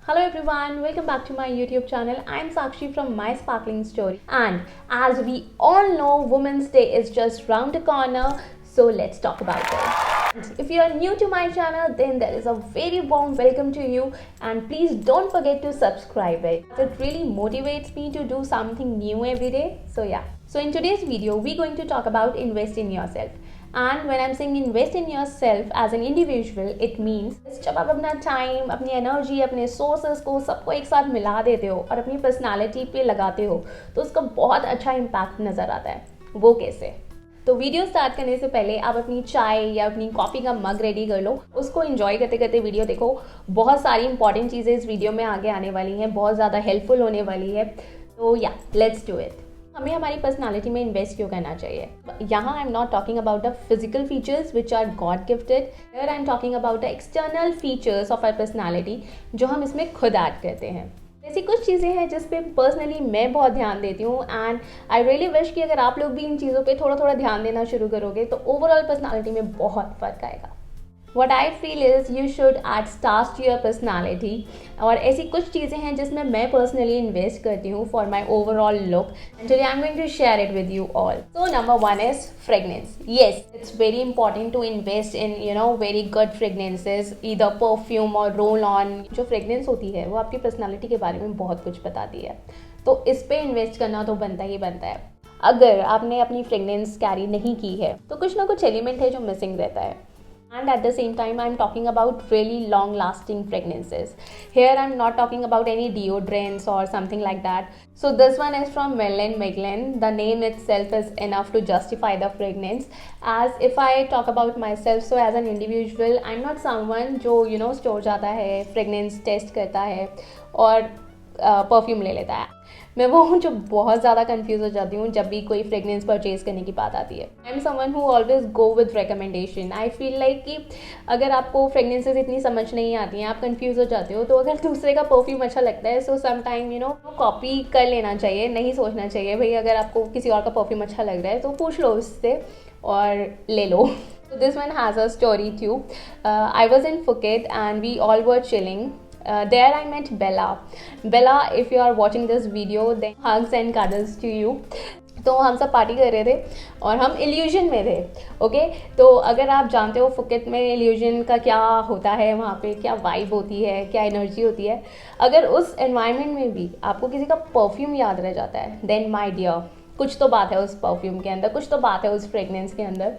Hello everyone, welcome back to my YouTube channel. I am Sakshi from My Sparkling Story. And as we all know, Women's Day is just round the corner, so let's talk about it. If you are new to my channel, then there is a very warm welcome to you, and please don't forget to subscribe it. It really motivates me to do something new every day. So in today's video, we're going to talk about invest in yourself. And when I'm saying invest in yourself as an individual, it means जब आप अपना time, अपनी energy, अपने sources को सबको एक साथ मिला देते हो और अपनी पर्सनालिटी पे लगाते हो तो उसका बहुत अच्छा इम्पैक्ट नज़र आता है। वो कैसे? तो वीडियो स्टार्ट करने से पहले आप अपनी चाय या अपनी कॉफ़ी का मग रेडी कर लो, उसको एंजॉय करते करते वीडियो देखो। बहुत सारी इंपॉर्टेंट चीज़ें इस वीडियो में आगे आने वाली हैं, बहुत ज़्यादा हेल्पफुल होने वाली है। तो या लेट्स डू इट। हमें हमारी पर्सनालिटी में इन्वेस्ट क्यों करना चाहिए? यहाँ I am not talking about the physical features which are God gifted, here I am talking about the external features of our personality जो हम इसमें खुद ऐड करते हैं। ऐसी कुछ चीज़ें हैं जिस पे पर्सनली मैं बहुत ध्यान देती हूँ, एंड आई रियली विश कि अगर आप लोग भी इन चीज़ों पे थोड़ा थोड़ा ध्यान देना शुरू करोगे तो ओवरऑल पर्सनालिटी में बहुत फ़र्क आएगा। What I feel is you should add stars to your personality, और ऐसी कुछ चीज़ें हैं जिसमें मैं personally invest करती हूँ for my overall look, and today I'm going to share it with you all. So number one is fragrance. Yes, it's very important to invest in very good fragrances, either perfume or roll-on. जो fragrance होती है वो आपकी personality के बारे में बहुत कुछ बताती है, तो इस पे invest करना तो बनता ही बनता है। अगर आपने अपनी fragrance कैरी नहीं की है तो कुछ ना कुछ एलिमेंट है जो मिसिंग रहता है। And at the same time, I'm talking about really long-lasting fragrances. Here, I'm not talking about any deodorants or something like that. So this one is from Merlin Meglen. The name itself is enough to justify the fragrance. As if I talk about myself, so as an individual, I'm not someone जो store जाता है, fragrance test करता है और perfume ले लेता है। मैं वो हूँ जो बहुत ज़्यादा कंफ्यूज हो जाती हूँ जब भी कोई फ्रेगनेंस परचेज करने की बात आती है। I am someone who always go with recommendation. I feel like कि अगर आपको फ्रेगनेंसेज इतनी समझ नहीं आती हैं, आप कंफ्यूज हो जाते हो, तो अगर दूसरे का परफ्यूम अच्छा लगता है सो सम टाइम कॉपी कर लेना चाहिए, नहीं सोचना चाहिए भाई अगर आपको किसी और का परफ्यूम अच्छा लग रहा है तो पूछ लो उससे और ले लो। So this one has a story too. I was in Phuket and we all were chilling. There I met Bella. Bella, if you are watching this video, then hugs and cuddles to you. तो हम सब party कर रहे थे और हम illusion में थे। ओके, तो अगर आप जानते हो फुकेट में इल्यूजन का क्या होता है, वहाँ पे क्या वाइब होती है, क्या एनर्जी होती है, अगर उस एनवायरनमेंट में भी आपको किसी का परफ्यूम याद रह जाता है, देन माय डियर कुछ तो बात है उस परफ्यूम के अंदर, कुछ तो बात है उस फ्रेगनेंस के अंदर।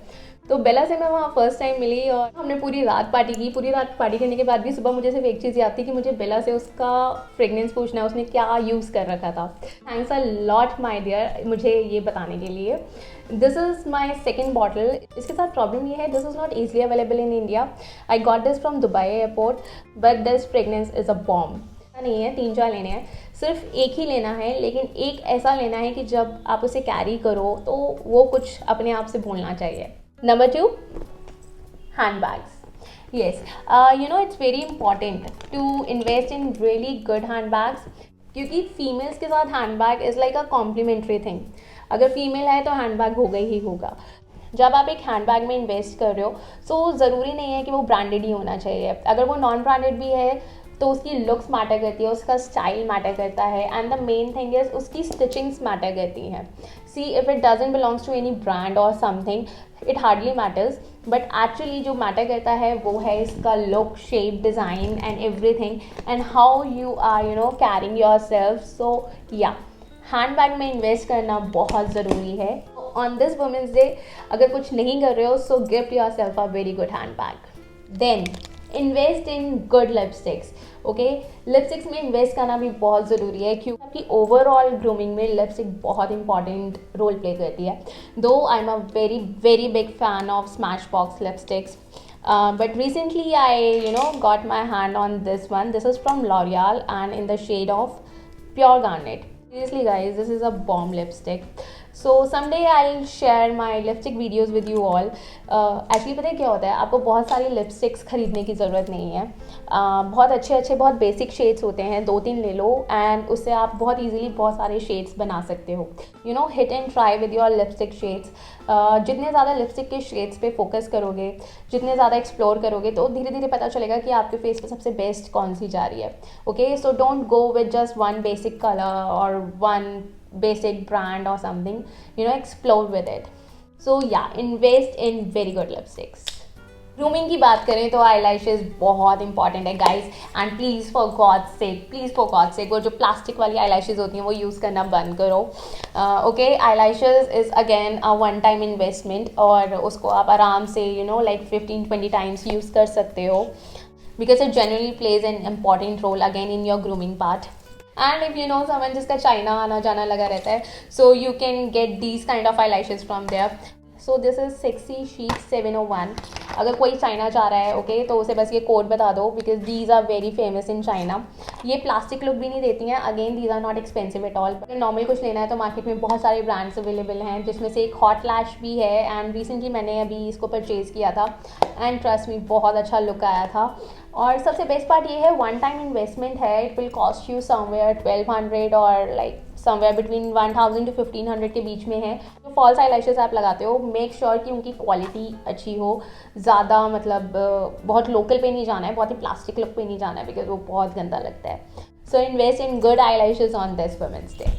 तो बेला से मैं वहाँ फर्स्ट टाइम मिली और हमने पूरी रात पार्टी की। पूरी रात पार्टी करने के बाद भी सुबह मुझे सिर्फ एक चीज़ याद थी कि मुझे बेला से उसका फ्रेगनेंस पूछना है, उसने क्या यूज़ कर रखा था। Thanks a lot my dear मुझे ये बताने के लिए। This is my second bottle. इसके साथ प्रॉब्लम ये है, this is not easily available in India. I got this from Dubai airport, but this fragrance is a bomb. नहीं है, 3-4 लेने हैं, सिर्फ एक ही लेना है, लेकिन एक ऐसा लेना है कि जब आप उसे कैरी करो तो वो कुछ अपने आप से बोलना चाहिए। Number 2, handbags. Yes, it's very important to invest in really good handbags, क्योंकि फीमेल्स के साथ handbag is like a complimentary thing. अगर फीमेल है तो हैंडबैग होगा ही होगा। जब आप एक हैंडबैग में इन्वेस्ट कर रहे हो तो ज़रूरी नहीं है कि वो ब्रांडेड ही होना चाहिए। अगर वो नॉन ब्रांडेड भी है तो उसकी लुक्स मैटर करती है, उसका स्टाइल मैटर करता है, and the main thing is उसकी स्टिचिंग्स मैटर करती हैं। See if it doesn't belongs to any brand और something, it hardly matters, but actually जो मैटर करता है वो है इसका look, shape, design and everything, and how you are carrying your self. So या हैंडबैग में इन्वेस्ट करना बहुत ज़रूरी है। ऑन दिस वुमेंस डे अगर कुछ नहीं कर रहे हो so gift your self a very good handbag. Then invest in good lipsticks. Okay, lipsticks में इन्वेस्ट करना भी बहुत ज़रूरी है क्योंकि आपकी ओवरऑल ग्रूमिंग में लिपस्टिक बहुत इंपॉर्टेंट रोल प्ले करती है। Though I am a very very big fan of Smashbox lipsticks, but recently I got my hand on this one. This is from L'Oreal and in the shade of Pure Garnet. Seriously guys, this is a bomb lipstick. So someday I will share my lipstick videos with you all. Actually पता है क्या होता है, आपको बहुत सारी lipsticks खरीदने की ज़रूरत नहीं है। बहुत अच्छे बहुत बेसिक शेड्स होते हैं, 2-3 ले लो एंड उससे आप बहुत ईजिली बहुत सारे शेड्स बना सकते हो। You know, hit and try with your lipstick shades. जितने ज़्यादा लिपस्टिक के शेड्स पे फोकस करोगे, जितने ज़्यादा एक्सप्लोर करोगे, तो धीरे धीरे पता चलेगा कि आपके फेस पे सबसे बेस्ट कौन सी जा रही है। Okay, so don't go with just one basic colour और one basic brand or something, you know, explore with it. So yeah, invest in very good lipsticks. Grooming की बात करें तो आई लैशेज़ बहुत इंपॉर्टेंट है guys, and please for God sake वो जो plastic वाली आई लैशेज़ होती हैं वो यूज़ करना बंद करो। Okay, eyelashes is again a one time investment, और उसको आप आराम से you know like 15-20 times use कर सकते हो, because it generally plays an important role again in your grooming part. And if you know someone जिसका China आना जाना लगा रहता है, so you can get these kind of eyelashes from there. So this is Sexy Chic 701. अगर कोई China जा रहा है ओके, तो उसे बस ये कोड बता दो, because these are very famous in China. ये प्लास्टिक लुक भी नहीं देती हैं, again these are not expensive at all. अगर नॉर्मल कुछ लेना है तो मार्केट में बहुत सारे ब्रांड्स अवेलेबल हैं, जिसमें से एक हॉट लैश भी है, एंड रिसेंटली मैंने अभी इसको परचेज़ किया था, एंड ट्रस्ट मी बहुत अच्छा लुक आया था. और सबसे बेस्ट पार्ट ये है, वन टाइम इन्वेस्टमेंट है. It will cost you somewhere 1200 और लाइक समवेयर बिटवीन 1000 to 1500 के बीच में है. जो फॉल्स आई लैशेज़ आप लगाते हो, मेक श्योर कि उनकी क्वालिटी अच्छी हो. ज़्यादा मतलब बहुत लोकल पे नहीं जाना है, बहुत ही प्लास्टिक लुक पे नहीं जाना है, बिकॉज वो बहुत गंदा लगता है. So invest in good eyelashes on this Women's Day.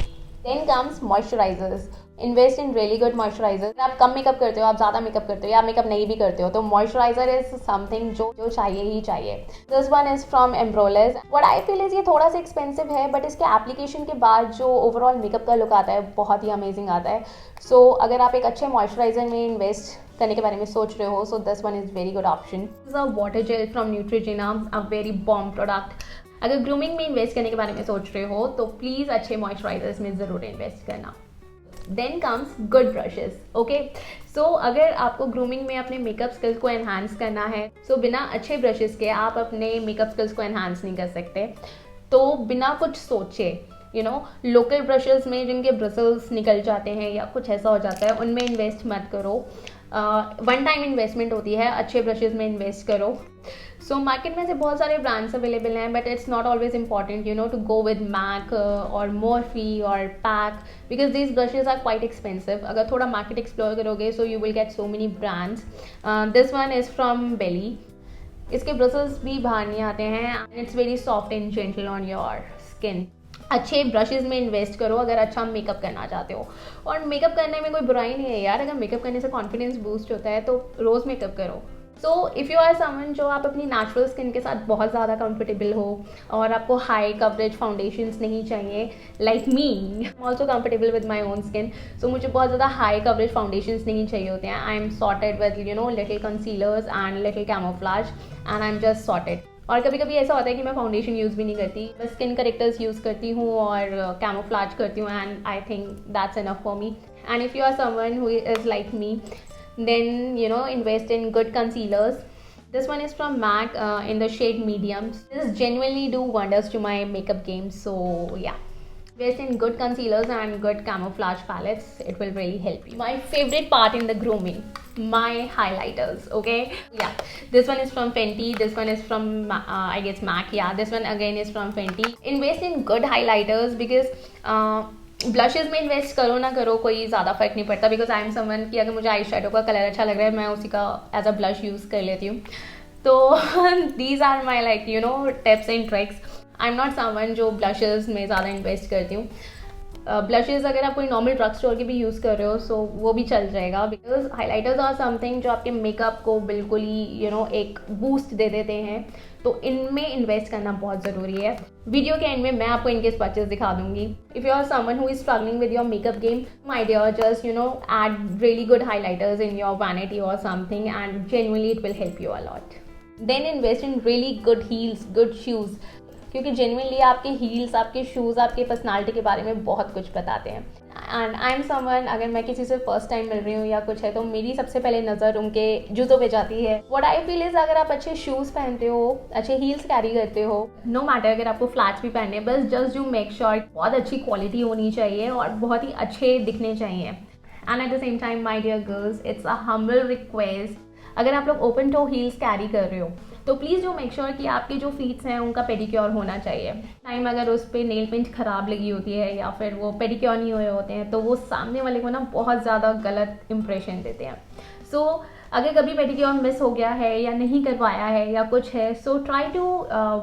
Then comes moisturisers. Invest in really good moisturiser. आप कम मेकअप करते हो, आप ज़्यादा मेकअप करते हो, या मेकअप नहीं भी करते हो, तो मॉइस्चराइजर इज समथिंग जो चाहिए ही चाहिए. This one is from Embryolisse. What I feel is ये थोड़ा सा एक्सपेंसिव है, बट इसके एप्लीकेशन के बाद जो ओवरऑल मेकअप का लुक आता है बहुत ही अमेजिंग आता है. सो अगर आप एक अच्छे मॉइस्चराइजर में इन्वेस्ट करने के बारे में सोच रहे हो, so this one is very good option. This a water jail from Neutrogena, a very bomb product. अगर ग्रूमिंग में इन्वेस्ट करने के बारे में सोच रहे हो तो प्लीज़ अच्छे मॉइस्चराइजर्स में ज़रूर इन्वेस्ट करना. Then comes good brushes. Okay, so अगर आपको ग्रूमिंग में अपने मेकअप स्किल्स को एनहांस करना है, सो बिना अच्छे ब्रशेज़ के आप अपने मेकअप स्किल्स को एनहांस नहीं कर सकते. तो बिना कुछ सोचे यू नो लोकल ब्रशेज़ में जिनके ब्रिसल्स निकल जाते हैं या कुछ ऐसा हो जाता है, उनमें इन्वेस्ट मत करो. वन टाइम इन्वेस्टमेंट होती है, अच्छे ब्रशेज़ में इन्वेस्ट करो. सो मार्केट में से बहुत सारे ब्रांड्स अवेलेबल हैं, but it's not always important you know to go with MAC और मोरफी और Pac, because these brushes are quite expensive. अगर थोड़ा मार्केट एक्सप्लोर करोगे, so you will get so many brands. This one is from Bailey. इसके brushes भी बाहर नहीं आते हैं, and it's very soft and gentle on your skin. अच्छे ब्रशेज़ में इन्वेस्ट करो अगर अच्छा मेकअप करना चाहते हो. और मेकअप करने में कोई बुराई नहीं है यार, अगर मेकअप करने से कॉन्फिडेंस बूस्ट होता है तो रोज़ मेकअप करो. So if you are someone जो आप अपनी नेचुरल स्किन के साथ बहुत ज़्यादा कंफर्टेबल हो और आपको हाई कवरेज फाउंडेशंस नहीं चाहिए, like me, I am also comfortable with my own skin. So मुझे बहुत ज़्यादा हाई कवरेज फाउंडेशंस नहीं चाहिए होते हैं. I am sorted with you know little concealers and little camouflage, and I am just sorted. और कभी कभी ऐसा होता है कि मैं फाउंडेशन यूज़ भी नहीं करती, बस स्किन करेक्टर्स यूज़ करती हूँ और कैमोफ्लेज करती हूँ, and I think that's enough for me. And if you are someone who is like me, then you know invest in good concealers. This one is from MAC in the shade medium. This genuinely do wonders to my makeup game. So yeah, invest in good concealers and good camouflage palettes. It will really help you. My favorite part in the grooming, my highlighters. Okay, yeah, this one is from Fenty. This one is from I guess MAC. Yeah, this one again is from Fenty. Invest in good highlighters because blushes में invest करो ना करो कोई ज़्यादा फर्क नहीं पड़ता, because I am someone कि अगर मुझे आई शेडो का कलर अच्छा लग रहा है, मैं उसी का एज अ ब्लश यूज़ कर लेती हूँ. तो these are my like you know tips and tricks. I am not someone जो ब्लशेज़ में ज़्यादा इन्वेस्ट करती हूँ. ब्लशेज़ अगर आप कोई नॉर्मल ड्रग स्टोर के भी यूज़ कर रहे हो, सो वो भी चल जाएगा, बिकॉज हाईलाइटर्स आर समथिंग जो आपके मेकअप को बिल्कुल ही यू नो एक बूस्ट दे देते हैं. तो इनमें इन्वेस्ट करना बहुत ज़रूरी है. वीडियो के एंड में मैं आपको इनके स्वैचेस दिखा दूंगी. If you are someone who is struggling with your makeup game, my dear, just you know add really good highlighters in your vanity or something, and genuinely it will help you a lot. Then invest in really good heels, good shoes, क्योंकि genuinely आपके heels, आपके shoes आपके personality के बारे में बहुत कुछ बताते हैं. एंड आई एम समवन, अगर मैं किसी से फर्स्ट टाइम मिल रही हूँ या कुछ है, तो मेरी सबसे पहले नज़र उनके जूतों पे जाती है. व्हाट आई फील इज़ अगर आप अच्छे शूज़ पहनते हो, अच्छे हील्स कैरी करते हो, नो मैटर अगर आपको फ्लैट्स भी पहनने, बस जस्ट डू मेक श्योर बहुत अच्छी क्वालिटी होनी चाहिए और बहुत ही अच्छे दिखने चाहिए. And at the same time my dear girls, it's a humble request, अगर आप लोग ओपन टो हील्स कैरी कर रहे हो तो प्लीज़ डू मेक श्योर कि आपके जो फीट्स हैं उनका पेडिक्योर होना चाहिए। टाइम अगर उस पर नेल पेंट ख़राब लगी होती है या फिर वो पेडिक्योर नहीं हुए होते हैं तो वो सामने वाले को ना बहुत ज़्यादा गलत इंप्रेशन देते हैं। सो अगर कभी पेडिक्योर मिस हो गया है या नहीं करवाया है या कुछ है, so try to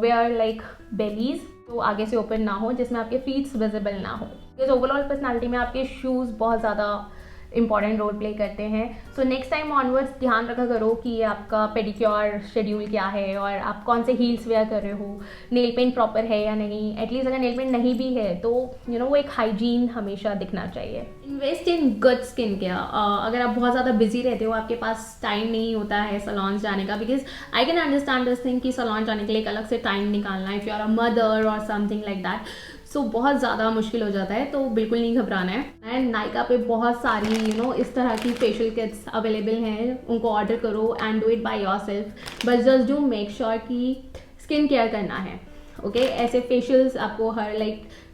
wear like bellies, तो आगे से ओपन ना हो जिसमें आपके फीट्स विजिबल ना हो, बिकॉज ओवरऑल पर्सनालिटी में आपके शूज़ बहुत ज़्यादा इंपॉर्टेंट रोल प्ले करते हैं। सो नेक्स्ट टाइम ऑनवर्ड्स ध्यान रखा करो कि आपका पेडिक्योर शेड्यूल क्या है और आप कौन से हील्स वेयर कर रहे हो, नेल पेंट प्रॉपर है या नहीं। एटलीस्ट अगर नेल पेंट नहीं भी है तो वो एक हाइजीन हमेशा दिखना चाहिए। Invest in good skin care. अगर आप बहुत ज़्यादा बिजी रहते हो, आपके पास टाइम नहीं होता है सलॉन्स जाने का, because I can understand this thing कि सलॉन जाने के लिए एक अलग से टाइम निकालना है, if you are a mother और समथिंग लाइक दैट, सो बहुत ज़्यादा मुश्किल हो जाता है, तो बिल्कुल नहीं घबराना है। एंड नायका पे बहुत सारी इस तरह की फेशियल किट्स अवेलेबल हैं, उनको ऑर्डर करो and do it by yourself, but just do make sure कि स्किन केयर करना है। ओके ऐसे फेशियल्स आपको हर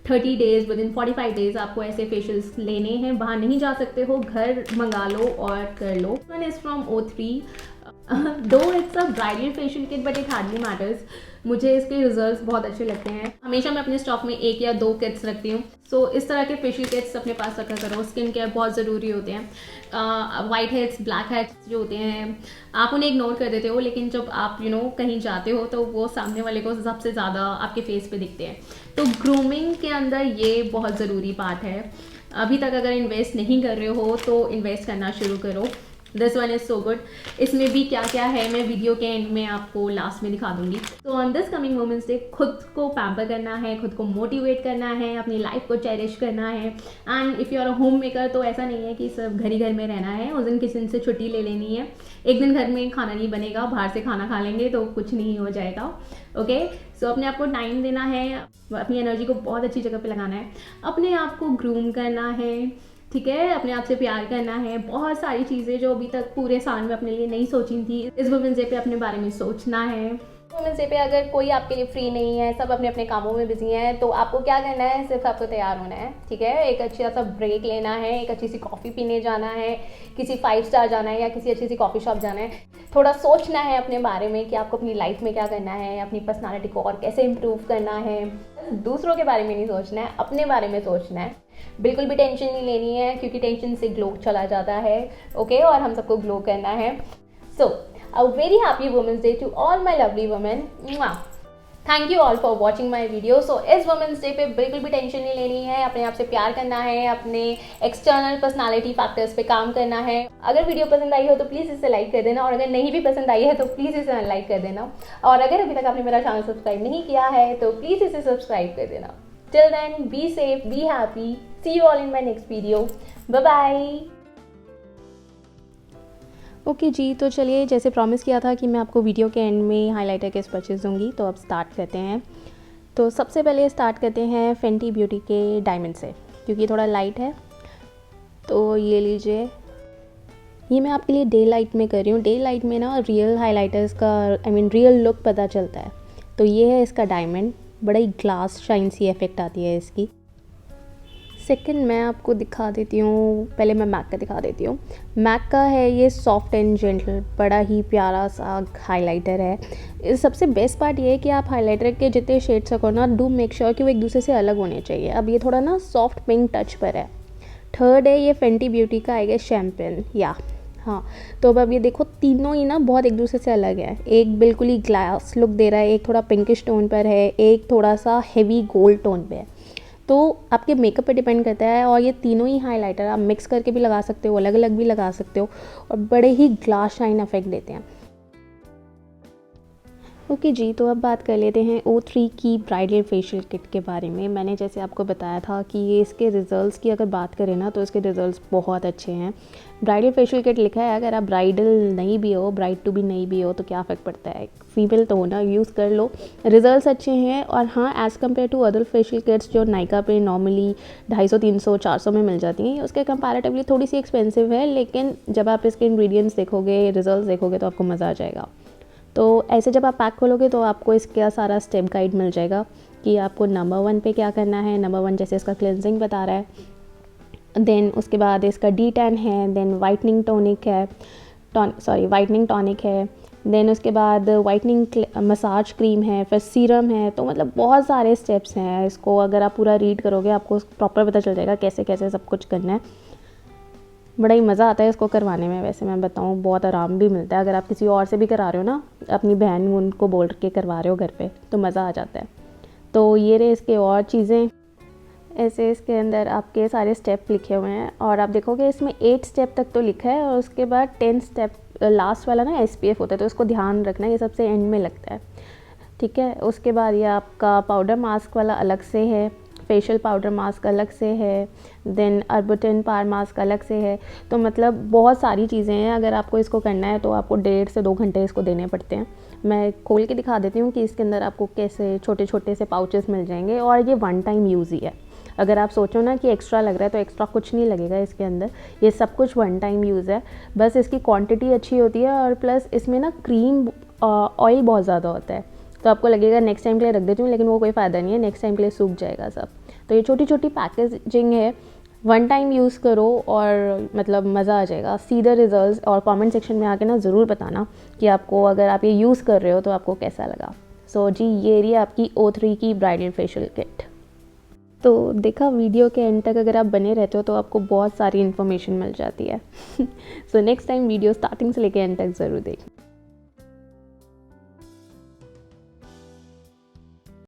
30 डेज, विद इन 45 डेज आपको ऐसे फेशियल्स लेने हैं, बाहर नहीं जा सकते हो, घर मंगा लो और कर लो। वन इज़ फ्रॉम O3, दो it's a bridal facial kit but it hardly matters. मुझे इसके रिजल्ट्स बहुत अच्छे लगते हैं। हमेशा मैं अपने स्टॉक में 1 या 2 किट्स रखती हूँ। सो इस तरह के फेशियल किट्स अपने पास रखा करो, स्किन केयर बहुत ज़रूरी होते हैं। वाइट हेड्स, ब्लैक हेड्स जो होते हैं आप उन्हें इग्नोर कर देते हो, लेकिन जब आप कहीं जाते हो तो वो सामने वाले को सबसे ज़्यादा आपके फेस पे दिखते हैं। तो ग्रूमिंग के अंदर ये बहुत ज़रूरी पार्ट है। अभी तक अगर इन्वेस्ट नहीं कर रहे हो तो इन्वेस्ट करना शुरू करो। This one is so good. इसमें भी क्या क्या है मैं वीडियो के एंड में आपको लास्ट में दिखा दूंगी। तो on this coming women's day खुद को पैम्पर करना है, खुद को मोटिवेट करना है, अपनी लाइफ को चेरिश करना है। And if you are a homemaker तो ऐसा नहीं है कि सब घर ही घर में रहना है, उस दिन किचन से छुट्टी ले लेनी है। एक दिन घर में खाना नहीं बनेगा, बाहर से खाना खा लेंगे तो कुछ नहीं हो जाएगा। ओके सो अपने आप को टाइम देना है, अपनी एनर्जी को बहुत अच्छी जगह पे लगाना है, अपने आप को ग्रूम करना है, ठीक है, अपने आप से प्यार करना है। बहुत सारी चीज़ें जो अभी तक पूरे साल में अपने लिए नहीं सोची थी, इस वुमेंस डे पे अपने बारे में सोचना है। वुमेंस डे पे अगर कोई आपके लिए फ्री नहीं है, सब अपने अपने कामों में बिजी हैं, तो आपको क्या करना है, सिर्फ आपको तैयार होना है, ठीक है। एक अच्छा सा ब्रेक लेना है, एक अच्छी सी कॉफ़ी पीने जाना है, किसी 5 स्टार जाना है या किसी अच्छी सी कॉफ़ी शॉप जाना है। थोड़ा सोचना है अपने बारे में कि आपको अपनी लाइफ में क्या करना है, अपनी पर्सनालिटी को और कैसे इम्प्रूव करना है। दूसरों के बारे में नहीं सोचना है, अपने बारे में सोचना है। बिल्कुल भी टेंशन नहीं लेनी है, क्योंकि टेंशन से ग्लो चला जाता है। ओके और हम सबको ग्लो करना है। So a very happy women's day to all my lovely women. Thank you all for watching my video. So इस वुमेंस डे पे बिल्कुल भी टेंशन नहीं लेनी है, अपने आप से प्यार करना है, अपने एक्सटर्नल पर्सनालिटी फैक्टर्स पे काम करना है। अगर वीडियो पसंद आई हो तो प्लीज़ इसे लाइक कर देना, और अगर नहीं भी पसंद आई है तो प्लीज़ इसे अनलाइक कर देना। और अगर अभी तक आपने मेरा चैनल सब्सक्राइब नहीं किया है तो प्लीज़ इसे सब्सक्राइब कर देना। Till then, be safe, be happy. See you all in my next video. Bye bye. Okay जी, तो चलिए जैसे प्रॉमिस किया था कि मैं आपको वीडियो के एंड में हाइलाइटर के स्पॉचेस दूंगी, तो अब स्टार्ट करते हैं। तो सबसे पहले स्टार्ट करते हैं फेंटी ब्यूटी के डायमंड से, क्योंकि थोड़ा लाइट है। तो ये लीजिए, ये मैं आपके लिए डे लाइट में कर रही हूँ। डे लाइट में ना रियल हाइलाइटर्स का रियल लुक पता चलता है। तो ये है इसका डायमंड, बड़ा ही ग्लास शाइन सी इफेक्ट आती है इसकी। सेकंड मैं आपको दिखा देती हूँ, पहले मैं मैक का दिखा देती हूँ। मैक का है ये सॉफ्ट एंड जेंटल, बड़ा ही प्यारा सा हाइलाइटर है। इस सबसे बेस्ट पार्ट ये है कि आप हाइलाइटर के जितने शेड्स रखो ना, डू मेक श्योर कि वो एक दूसरे से अलग होने चाहिए। अब ये थोड़ा ना सॉफ्ट पिंक टच पर है। थर्ड है ये फेंटी ब्यूटी का आएगा शैम्पेन, या हाँ। तो अब ये देखो, तीनों ही ना बहुत एक दूसरे से अलग है। एक बिल्कुल ही ग्लास लुक दे रहा है, एक थोड़ा पिंकिश टोन पर है, एक थोड़ा सा हेवी गोल्ड टोन पे है। तो आपके मेकअप पे डिपेंड करता है। और ये तीनों ही हाइलाइटर आप मिक्स करके भी लगा सकते हो, अलग अलग भी लगा सकते हो, और बड़े ही ग्लास शाइन इफेक्ट देते हैं। ओके जी, तो अब बात कर लेते हैं O3 की ब्राइडल फेशियल किट के बारे में। मैंने जैसे आपको बताया था कि ये इसके रिज़ल्ट्स की अगर बात करें ना, तो इसके रिज़ल्ट्स बहुत अच्छे हैं। ब्राइडल फेशियल किट लिखा है, अगर आप ब्राइडल नहीं भी हो, ब्राइड टू भी नहीं भी हो, तो क्या फ़र्क पड़ता है, फीमेल तो हो ना, यूज़ कर लो। रिज़ल्ट्स अच्छे हैं। और हाँ, as compared to other facial kits जो नायका पे नॉर्मली 250, 300, 400 में मिल जाती हैं, उसके कंपैरेटिवली थोड़ी सी एक्सपेंसिव है, लेकिन जब आप इसके इंग्रेडिएंट्स देखोगे, रिज़ल्ट्स देखोगे, तो आपको मज़ा आ जाएगा। तो ऐसे जब आप पैक खोलोगे तो आपको इसका सारा स्टेप गाइड मिल जाएगा कि आपको नंबर 1 पे क्या करना है। नंबर 1 जैसे इसका क्लेंजिंग बता रहा है, देन उसके बाद इसका D10 है, देन वाइटनिंग टॉनिक है, वाइटनिंग टॉनिक है, देन उसके बाद वाइटनिंग मसाज क्रीम है, फिर सीरम है। तो मतलब बहुत सारे स्टेप्स हैं। इसको अगर आप पूरा रीड करोगे आपको प्रॉपर पता चल जाएगा कैसे कैसे सब कुछ करना है। बड़ा ही मज़ा आता है इसको करवाने में। वैसे मैं बताऊँ बहुत आराम भी मिलता है। अगर आप किसी और से भी करा रहे हो ना, अपनी बहन उनको बोल के करवा रहे हो घर पे, तो मज़ा आ जाता है। तो ये रहे इसके और चीज़ें। ऐसे इसके अंदर आपके सारे स्टेप लिखे हुए हैं और आप देखोगे इसमें 8 स्टेप तक तो लिखा है और उसके बाद 10 स्टेप लास्ट वाला ना SPF होता है, तो इसको ध्यान रखना, ये सबसे एंड में लगता है, ठीक है। उसके बाद ये आपका पाउडर मास्क वाला अलग से है, फेशियल पाउडर मास्क अलग से है, देन अर्बुटिन पार मास्क अलग से है। तो मतलब बहुत सारी चीज़ें हैं। अगर आपको इसको करना है तो आपको 1.5 से 2 घंटे इसको देने पड़ते हैं। मैं खोल के दिखा देती हूँ कि इसके अंदर आपको कैसे छोटे छोटे से पाउचेस मिल जाएंगे और ये 1 टाइम यूज़ ही है। अगर आप सोचो ना कि एक्स्ट्रा लग रहा है तो एक्स्ट्रा कुछ नहीं लगेगा इसके अंदर। ये सब कुछ 1 टाइम यूज़ है, बस इसकी क्वांटिटी अच्छी होती है और प्लस इसमें ना क्रीम ऑयल बहुत ज़्यादा होता है। तो आपको लगेगा नेक्स्ट टाइम के लिए रख देती हूँ, लेकिन वो कोई फ़ायदा नहीं है, नेक्स्ट टाइम के लिए सूख जाएगा सब। तो ये छोटी छोटी पैकेजिंग है, 1 टाइम यूज़ करो और मतलब मज़ा आ जाएगा। सीधा रिजल्ट और कमेंट सेक्शन में आके ना ज़रूर बताना कि आपको, अगर आप ये यूज़ कर रहे हो तो आपको कैसा लगा। सो जी, ये रही आपकी O3 की ब्राइडल फेशियल किट। तो देखा, वीडियो के एंड तक अगर आप बने रहते हो तो आपको बहुत सारी इन्फॉर्मेशन मिल जाती है। So next time video starting से लेकर एंड तक ज़रूर देखें।